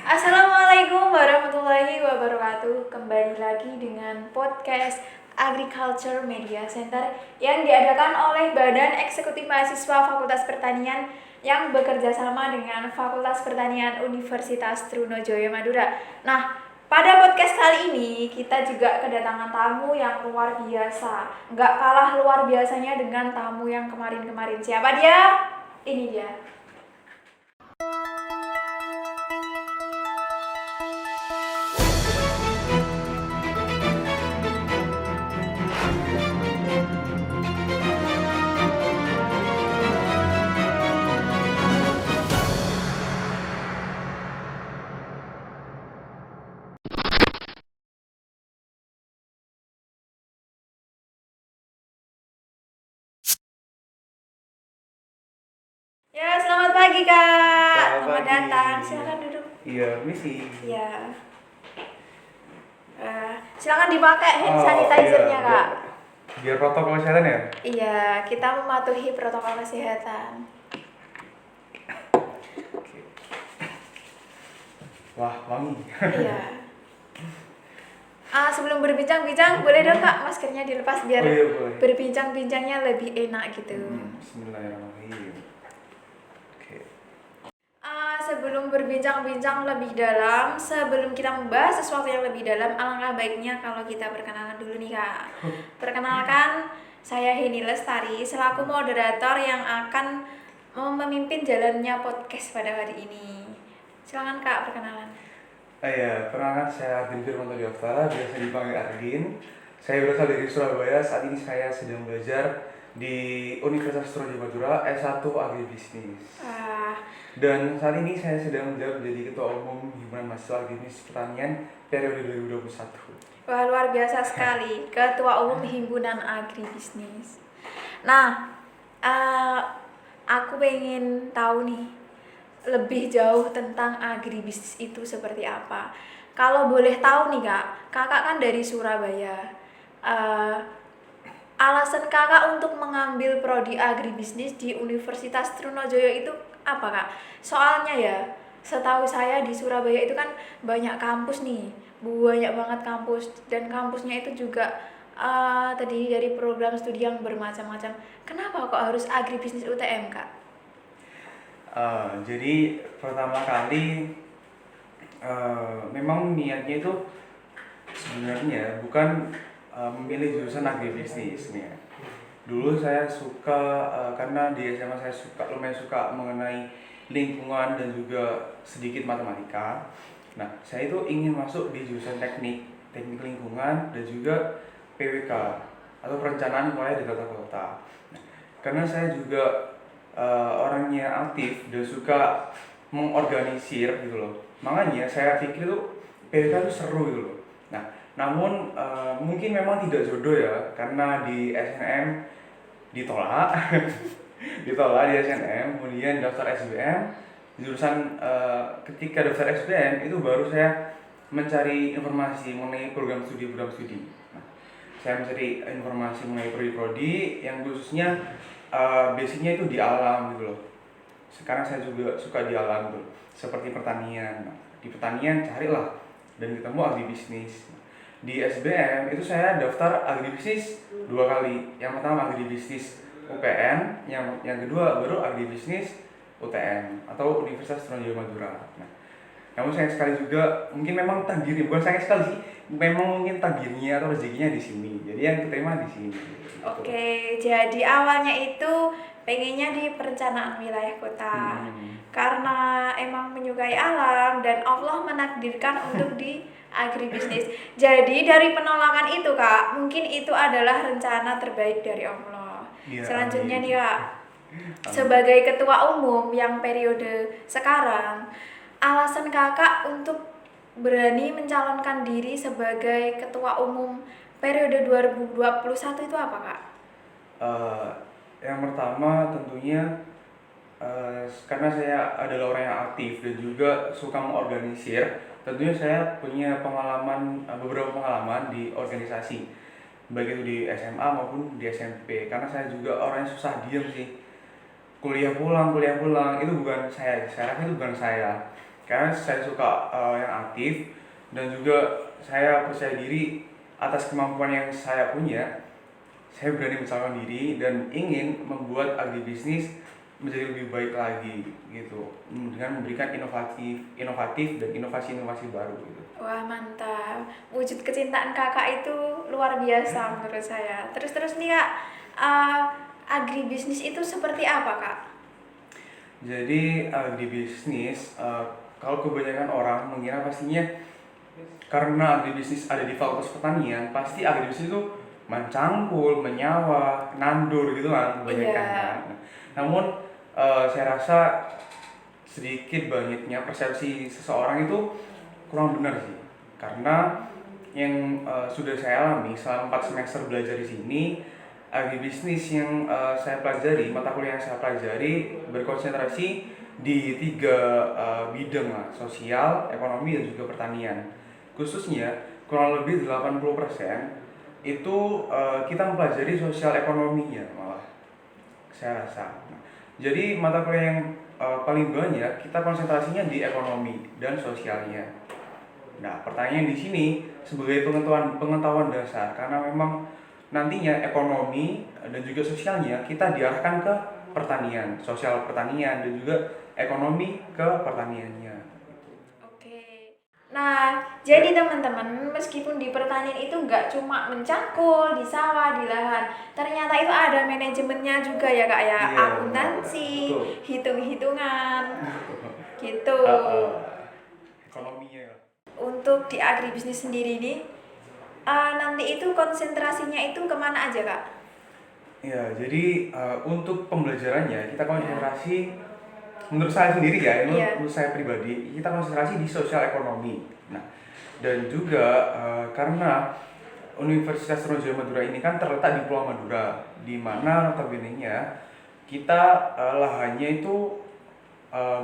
Assalamualaikum warahmatullahi wabarakatuh. Kembali lagi dengan podcast Agriculture Media Center yang diadakan oleh Badan Eksekutif Mahasiswa Fakultas Pertanian yang bekerja sama dengan Fakultas Pertanian Universitas Trunojoyo Madura. Nah, pada podcast kali ini kita juga kedatangan tamu yang luar biasa. Nggak kalah luar biasanya dengan tamu yang kemarin-kemarin. Siapa dia? Ini dia. Ya, selamat pagi Kak. Selamat datang. Silakan duduk. Iya, misi. Ya. Silakan dipakai hand sanitizer-nya iya, Kak. Biar protokol kesehatan ya? Iya, kita mematuhi protokol kesehatan. Oke. Wah, wangi. Iya. Sebelum berbincang-bincang, boleh dong Kak maskernya dilepas biar boleh. berbincang-bincangnya lebih enak gitu. Bismillahirrahmanirrahim. Oke. Sebelum berbincang-bincang lebih dalam, sebelum kita membahas sesuatu yang lebih dalam, alangkah baiknya kalau kita perkenalan dulu nih Kak. Perkenalkan, saya Heni Lestari selaku moderator yang akan memimpin jalannya podcast pada hari ini. Silakan Kak perkenalan. Perkenalkan saya Argin Firmanto Diaftara, biasa dipanggil Argin. Saya berasal dari Surabaya. Saat ini saya sedang belajar di Universitas Trunojoyo Madura S1 Agribisnis. Dan saat ini saya sedang menjabat menjadi Ketua Umum Himpunan Mahasiswa Agribisnis Pertanian periode 2021. Wah, luar biasa sekali, Ketua Umum Himpunan Agribisnis. Nah, aku pengen tahu nih lebih jauh tentang agribisnis itu seperti apa. Kalau boleh tahu nih Kak, Kakak kan dari Surabaya. Alasan Kakak untuk mengambil prodi agribisnis di Universitas Trunojoyo itu apa Kak? Soalnya ya, setahu saya di Surabaya itu kan banyak kampus nih, banyak banget kampus, dan kampusnya itu juga terdiri dari program studi yang bermacam-macam. Kenapa kok harus agribisnis UTM Kak? Jadi pertama kali memang niatnya itu sebenarnya bukan memilih jurusan agribisnis nih. Dulu saya suka karena di SMA saya lumayan suka mengenai lingkungan dan juga sedikit matematika. Nah, saya itu ingin masuk di jurusan teknik lingkungan dan juga PWK atau perencanaan wilayah di kota-kota. Nah, karena saya juga orangnya aktif dan suka mengorganisir gitu loh. Makanya saya pikir tuh PWK itu seru gitu loh. Nah, namun mungkin memang tidak jodoh ya, karena di SNM ditolak. Ditolak di SNM, kemudian daftar SBM. Jurusan ketika daftar SBM itu baru saya mencari informasi mengenai program studi. Nah, saya mencari informasi mengenai prodi-prodi yang khususnya basicnya itu di alam gitu loh. Sekarang saya juga suka di alam tuh, seperti pertanian. Nah, di pertanian carilah dan ketemu agribisnis. Di SBM itu saya daftar agribisnis 2 kali. Yang pertama agribisnis UPN, yang kedua baru agribisnis UTM atau Universitas Trunojoyo Madura. Nah, namun sayang sekali juga, mungkin memang takdirnya, bukan sayang sekali sih, memang mungkin takdirnya atau rezekinya di sini. Jadi yang keterima di sini. Oke, jadi awalnya itu pengennya di perencanaan wilayah kota. Karena emang menyukai alam dan Allah menakdirkan untuk di agribisnis. Jadi dari penolakan itu Kak, mungkin itu adalah rencana terbaik dari Allah. Ya, Selanjutnya amin. nih Kak, sebagai ketua umum yang periode sekarang, alasan Kakak untuk berani mencalonkan diri sebagai ketua umum periode 2021 itu apa Kak? Yang pertama tentunya karena saya adalah orang yang aktif dan juga suka mengorganisir. Tentunya saya punya beberapa pengalaman di organisasi, baik itu di SMA maupun di SMP. Karena saya juga orang yang susah diam sih, kuliah pulang itu bukan saya rasa itu bukan saya. karena saya suka yang aktif dan juga saya percaya diri atas kemampuan yang saya punya. Saya berani mencalonkan diri dan ingin membuat agribisnis menjadi lebih baik lagi gitu, dengan memberikan inovatif dan inovasi-inovasi baru gitu. Wah, mantap. Wujud kecintaan kakak itu luar biasa menurut saya. Terus nih kak, uh, agribisnis itu seperti apa kak? Jadi agribisnis, kalau kebanyakan orang mengira pastinya karena agribisnis ada di Fakultas Pertanian, pasti agribisnis itu mencangkul, menyawa, nandur gitu kan kebanyakan kan. Iya. Namun saya rasa sedikit banyaknya persepsi seseorang itu kurang benar sih. Karena yang sudah saya alami selama 4 semester belajar di sini, agribisnis yang saya pelajari, mata kuliah yang saya pelajari berkonsentrasi di 3 bidang lah, sosial, ekonomi, dan juga pertanian. Khususnya kurang lebih 80% itu kita mempelajari sosial ekonominya malah, saya rasa. Jadi mata kuliah yang paling banyak kita konsentrasinya di ekonomi dan sosialnya. Nah, pertanyaan di sini sebagai pengetahuan dasar, karena memang nantinya ekonomi dan juga sosialnya kita diarahkan ke pertanian, sosial pertanian dan juga ekonomi ke pertaniannya. Oke. Nah, jadi teman-teman, meskipun di pertanian itu nggak cuma mencangkul di sawah, di lahan, ternyata itu ada manajemennya juga ya kak ya, Iya, akuntansi, betul. hitung-hitungan, gitu. Ekonominya. Untuk di agribisnis sendiri ini, nanti itu konsentrasinya itu kemana aja kak? Ya, jadi untuk pembelajarannya kita konsentrasi, menurut saya sendiri ya, Iya. menurut saya pribadi, kita konsentrasi di sosial ekonomi. Nah, dan juga karena Universitas Trunojoyo Madura ini kan terletak di Pulau Madura, di mana notabene-nya kita lahannya itu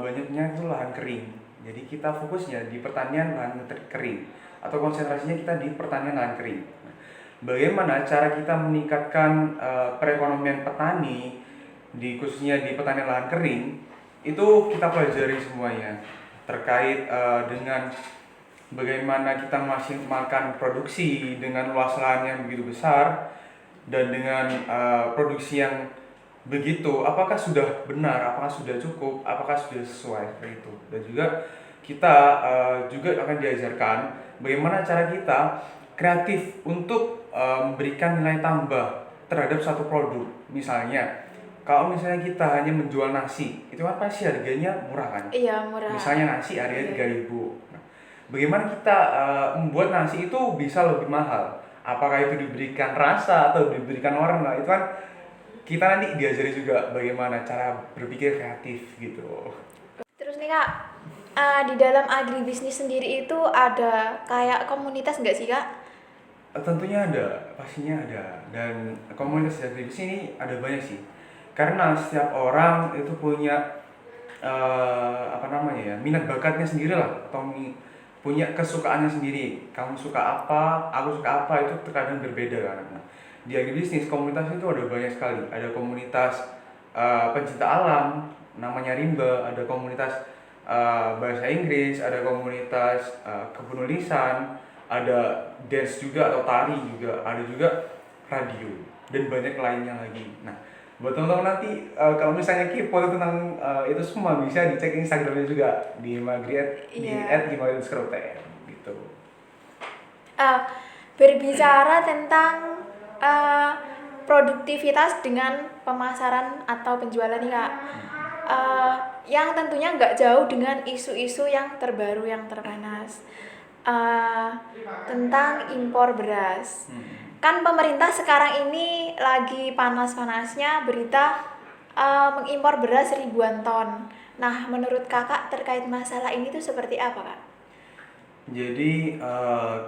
banyaknya itu lahan kering. Jadi kita fokusnya di pertanian lahan kering, atau konsentrasinya kita di pertanian lahan kering. Bagaimana cara kita meningkatkan perekonomian petani khususnya di pertanian lahan kering, itu kita pelajari semuanya terkait dengan bagaimana kita maksimalkan produksi dengan luas lahan yang begitu besar dan dengan produksi yang begitu, apakah sudah benar, apakah sudah cukup, apakah sudah sesuai seperti itu. Dan juga kita juga akan diajarkan bagaimana cara kita kreatif untuk memberikan nilai tambah terhadap satu produk. Misalnya kalau misalnya kita hanya menjual nasi, itu kan pasti harganya murah kan. Iya, murah. Misalnya nasi harganya Iya. 3.000. Nah, bagaimana kita membuat nasi itu bisa lebih mahal? Apakah itu diberikan rasa atau diberikan warna? Itu kan kita nanti diajari juga bagaimana cara berpikir kreatif gitu. Terus nih kak, di dalam agribisnis sendiri itu ada kayak komunitas nggak sih kak? Tentunya ada, pastinya ada. Dan komunitas agribisnis ini ada banyak sih. Karena setiap orang itu punya minat bakatnya sendiri lah, atau punya kesukaannya sendiri. Kamu suka apa, aku suka apa, itu terkadang berbeda kan. Nah, di agribisnis komunitas itu ada banyak sekali. Ada komunitas pencinta alam, namanya Rimba. Ada komunitas bahasa Inggris, ada komunitas kepenulisan, ada dance juga atau tari juga, ada juga radio dan banyak lainnya lagi. Nah, buat teman-teman nanti kalau misalnya kepo tentang itu semua, bisa dicek Instagramnya juga di Magriet, di Iya. @gimagriet_utm gitu. Berbicara tentang produktivitas dengan pemasaran atau penjualan nih kak, yang tentunya nggak jauh dengan isu-isu yang terbaru yang terpanas, tentang impor beras. Kan pemerintah sekarang ini lagi panas-panasnya berita mengimpor beras ribuan ton. Nah, menurut kakak terkait masalah ini tuh seperti apa kak? Jadi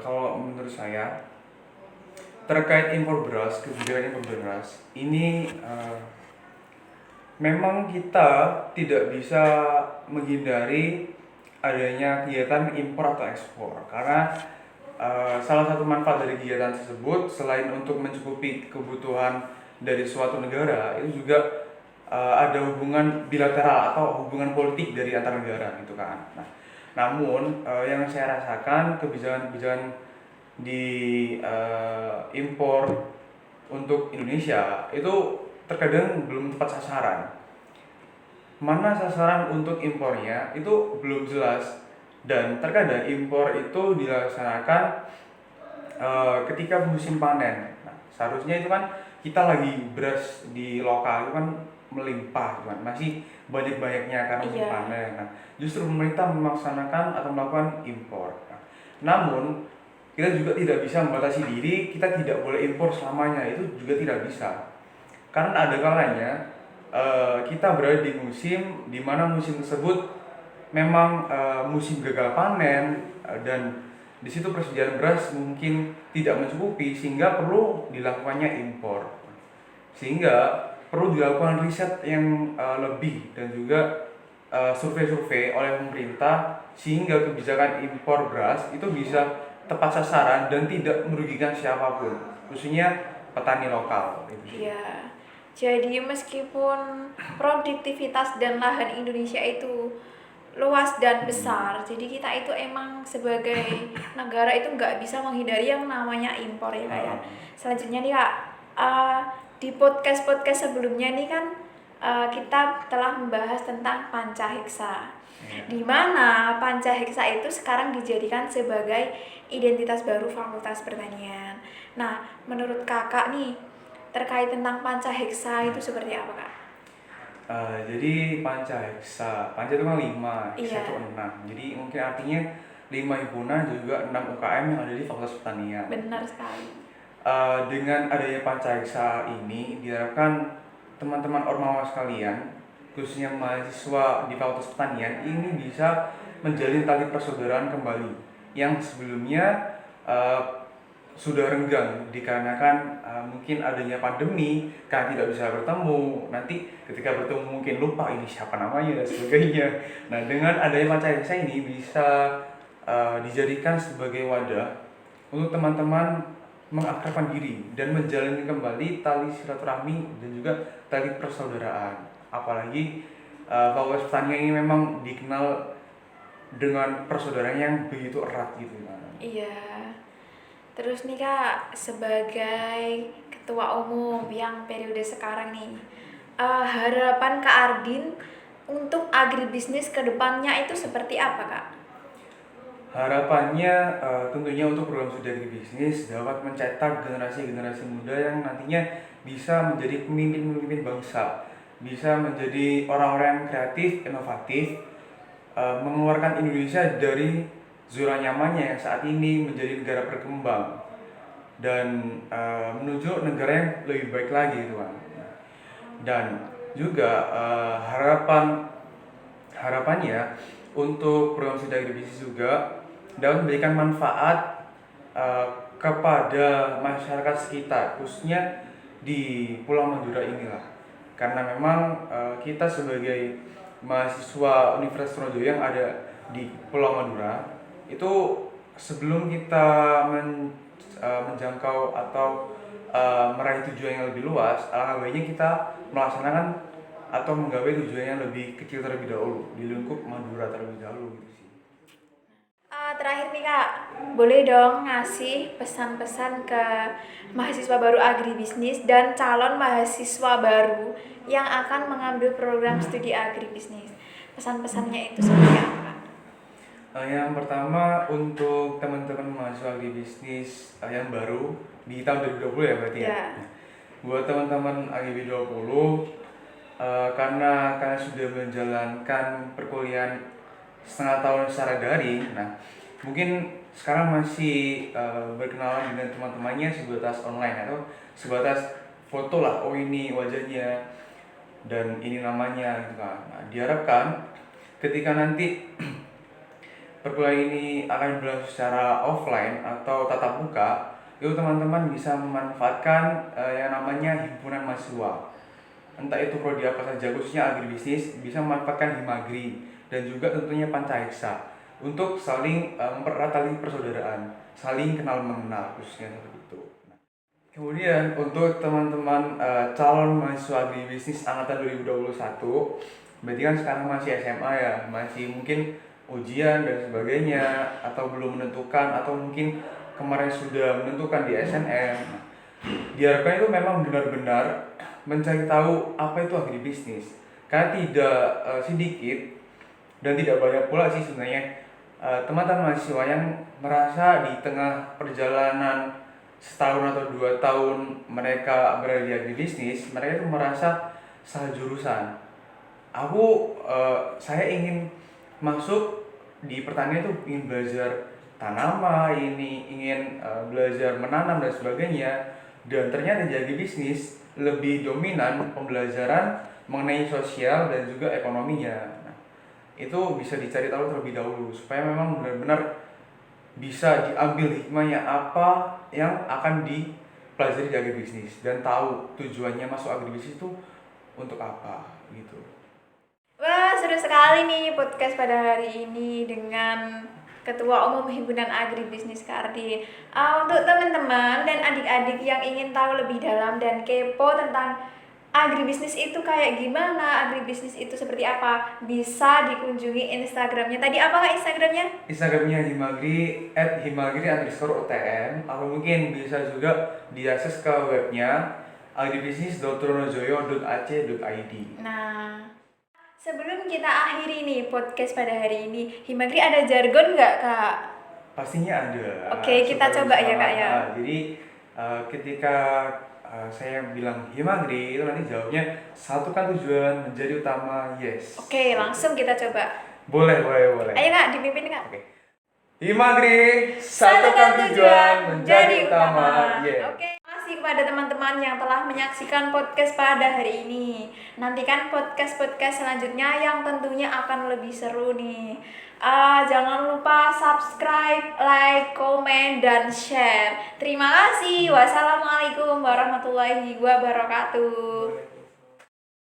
kalau menurut saya terkait impor beras, kebijakan impor beras ini memang kita tidak bisa menghindari adanya kegiatan impor atau ekspor, karena salah satu manfaat dari kegiatan tersebut selain untuk mencukupi kebutuhan dari suatu negara, itu juga ada hubungan bilateral atau hubungan politik dari antar negara gitu kan. Nah, Namun yang saya rasakan kebijakan-kebijakan di impor untuk Indonesia itu terkadang belum tepat sasaran. Mana sasaran untuk impornya itu belum jelas, dan terkadang impor itu dilaksanakan ketika musim panen. Nah, seharusnya itu kan kita lagi beras di lokal itu kan melimpah, kan masih banyak-banyaknya karena musim Iya. panen. Nah, justru pemerintah melaksanakan atau melakukan impor. Nah, namun kita juga tidak bisa membatasi diri, kita tidak boleh impor selamanya, itu juga tidak bisa. Karena ada kalanya kita berada di musim di mana musim tersebut memang musim gagal panen, dan di situ persediaan beras mungkin tidak mencukupi sehingga perlu dilakukannya impor. Sehingga perlu dilakukan riset yang lebih dan juga survei-survei oleh pemerintah sehingga kebijakan impor beras itu bisa tepat sasaran dan tidak merugikan siapapun, khususnya petani lokal itu sih. Iya. Jadi meskipun produktivitas dan lahan Indonesia itu luas dan besar, jadi kita itu emang sebagai negara itu nggak bisa menghindari yang namanya impor ya Kak ya. Selanjutnya nih Kak, di podcast-podcast sebelumnya nih kan kita telah membahas tentang Pancaheksa. Di mana Pancaheksa itu sekarang dijadikan sebagai identitas baru Fakultas Pertanian. Nah, menurut Kakak nih, terkait tentang Pancaheksa itu seperti apa Kak? Jadi panca itu kan 5, heksa Iya, itu 6. Jadi mungkin artinya 5 himpunan dan juga 6 UKM yang ada di Fakultas Pertanian. benar sekali. Dengan adanya panca heksa ini diharapkan teman-teman ormawa sekalian, khususnya mahasiswa di Fakultas Pertanian ini bisa menjalin tali persaudaraan kembali yang sebelumnya uh, sudah renggang dikarenakan mungkin adanya pandemi karena tidak bisa bertemu, nanti ketika bertemu mungkin lupa ini siapa namanya dan sebagainya. Nah, dengan adanya panca heksa ini bisa dijadikan sebagai wadah untuk teman-teman mengakrabkan diri dan menjalin kembali tali silaturahmi dan juga tali persaudaraan. Apalagi Fakultas Pertanian ini memang dikenal dengan persaudaraan yang begitu erat gitu kan. Iya. Terus nih Kak, sebagai ketua umum yang periode sekarang nih, harapan Kak Ardin untuk agribisnis ke depannya itu seperti apa Kak? Harapannya tentunya untuk program studi agribisnis dapat mencetak generasi-generasi muda yang nantinya bisa menjadi pemimpin-pemimpin bangsa, bisa menjadi orang-orang yang kreatif, inovatif, mengeluarkan Indonesia dari zona nyamannya yang saat ini menjadi negara berkembang dan menuju negara yang lebih baik lagi gitu kan. Dan juga harapannya untuk program studi agribisnis juga dapat memberikan manfaat kepada masyarakat sekitar, khususnya di Pulau Madura inilah. Karena memang kita sebagai mahasiswa Universitas Trunojoyo yang ada di Pulau Madura itu sebelum kita menjangkau atau meraih tujuan yang lebih luas, alangkah baiknya kita melaksanakan atau menggapai tujuan yang lebih kecil terlebih dahulu di lingkup Madura terlebih dahulu gitu sih. Terakhir nih Kak, boleh dong ngasih pesan-pesan ke mahasiswa baru agribisnis dan calon mahasiswa baru yang akan mengambil program studi agribisnis. Pesan-pesannya itu seperti apa Kak? Yang pertama untuk teman-teman mahasiswa agribisnis yang baru di tahun 2020 ya berarti ya. Ya, Buat teman-teman AGB 20 karena kalian sudah menjalankan perkuliahan setengah tahun secara daring, nah mungkin sekarang masih berkenalan dengan teman-temannya sebatas online atau sebatas foto lah, oh ini wajahnya dan ini namanya gitu kan. Nah, diharapkan ketika nanti perkuliahan ini akan berlangsung secara offline atau tatap muka, itu teman-teman bisa memanfaatkan yang namanya himpunan mahasiswa. Entah itu prodi apa saja, khususnya agribisnis, bisa memanfaatkan Himagri dan juga tentunya Pancaheksa untuk saling mempererat tali persaudaraan, saling kenal mengenal khususnya seperti itu. Nah, kemudian untuk teman-teman calon mahasiswa agribisnis angkatan 2021, berarti kan sekarang masih SMA ya, masih mungkin ujian dan sebagainya, atau belum menentukan, atau mungkin kemarin sudah menentukan di SNM. Nah, diharapkan itu memang benar-benar mencari tahu apa itu agribisnis, karena tidak sedikit dan tidak banyak pula sih sebenarnya teman-teman mahasiswa yang merasa di tengah perjalanan setahun atau 2 tahun mereka berada di agribisnis, mereka itu merasa salah jurusan. Saya ingin masuk di pertanian itu ingin belajar tanaman, ini ingin belajar menanam dan sebagainya, dan ternyata di agribisnis lebih dominan pembelajaran mengenai sosial dan juga ekonominya. Itu bisa dicari tahu terlebih dahulu supaya memang benar-benar bisa diambil hikmahnya apa yang akan dipelajari di agribisnis dan tahu tujuannya masuk agribisnis itu untuk apa gitu. Wah, seru sekali nih podcast pada hari ini dengan Ketua Umum Himpunan Agribisnis Kardin. Untuk teman-teman dan adik-adik yang ingin tahu lebih dalam dan kepo tentang agribisnis itu kayak gimana, agribisnis itu seperti apa, bisa dikunjungi Instagramnya. Tadi apa Kak Instagramnya? Instagramnya Himagri @himagri_otm, atau mungkin bisa juga diakses ke webnya agribisnis.trunojoyo.ac.id. Nah, sebelum kita akhiri nih podcast pada hari ini, Himagri ada jargon nggak Kak? Pastinya ada. Oke, kita coba ya Kak ya. Jadi ketika saya bilang Himagri, itu nanti jawabnya satukan tujuan menjadi utama, yes. Oke, langsung kita coba. Boleh. Ayo Kak, dipimpin Kak. Oke. Himagri, satukan tujuan menjadi utama, yes. Oke, terima kasih kepada teman-teman yang telah menyaksikan podcast pada hari ini. Nantikan podcast-podcast selanjutnya yang tentunya akan lebih seru nih. Jangan lupa subscribe, like, komen, dan share. Terima kasih. Wassalamualaikum warahmatullahi wabarakatuh.